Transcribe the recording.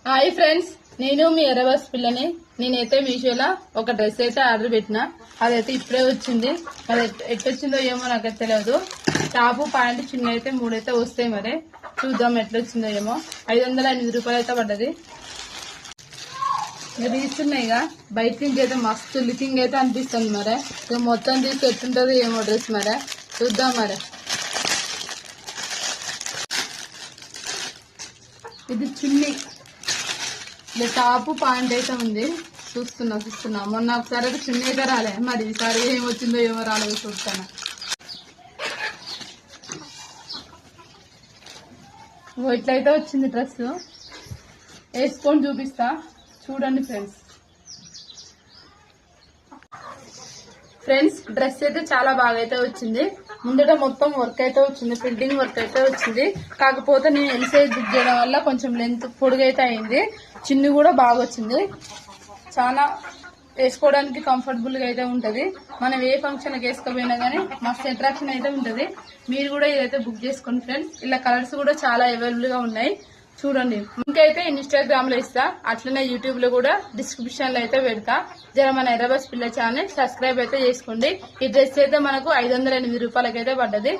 Hi friends, నేను మీ ఎర్రబస్ పిల్లని. నేనైతే మీషోలో ఒక డ్రెస్ అయితే ఆర్డర్ పెట్టిన. అదైతే ఇప్పుడే వచ్చింది. అది ఎట్లొచ్చిందో ఏమో నాకైతే తెలియదు. టాపు ప్యాంట్ చిన్న అయితే 3 అయితే వస్తాయి. మరి చూద్దాం ఎట్లొచ్చిందో ఏమో. 508 రూపాయలు అయితే పడ్డది. తీస్తున్నాయిగా బయట నుంచి అయితే మస్తు లుకింగ్ అయితే అనిపిస్తుంది. మరి ఇక మొత్తం తీసి ఎట్టుంటుందో ఏమో డ్రెస్. మరి చూద్దాం. మరి ఇది చున్నీ, ఇలా టాపు పాయింట్ అయితే ఉంది. చూస్తున్నా మొన్న ఒకసారి అయితే చున్నీ అయితే రాలే. మరి ఈసారి ఏమొచ్చిందో ఏమో రాలేదు. చూస్తాను. ఇట్లయితే వచ్చింది డ్రెస్. వేసుకొని చూపిస్తా, చూడండి ఫ్రెండ్స్. డ్రెస్ అయితే చాలా బాగా అయితే వచ్చింది. ముందట మొత్తం వర్క్ అయితే వచ్చింది, ప్రింటింగ్ వర్క్ అయితే వచ్చింది. కాకపోతే నేను ఎల్ సైజ్ బుక్ చేయడం వల్ల కొంచెం లెంత్ పొడుగైతే అయింది. చిన్ని కూడా బాగా వచ్చింది. చాలా వేసుకోవడానికి కంఫర్టబుల్ గా అయితే ఉంటది. మనం ఏ ఫంక్షన్ వేసుకోపోయినా గానీ మస్తు అట్రాక్షన్ అయితే ఉంటది. మీరు కూడా ఇదైతే బుక్ చేసుకోండి ఫ్రెండ్స్. ఇలా కలర్స్ కూడా చాలా అవైలబుల్ గా ఉన్నాయి. చూడండి. ఇంకైతే ఇన్స్టాగ్రామ్ లో ఇస్తా, అట్లనే యూట్యూబ్ లో కూడా డిస్క్రిప్షన్ లో అయితే పెడతా. జర మన ఎర్రబస్ పిల్ల ఛానల్ సబ్స్క్రైబ్ అయితే చేసుకోండి. ఈ డ్రెస్ అయితే మనకు 508 రూపాయలకైతే పడ్డది.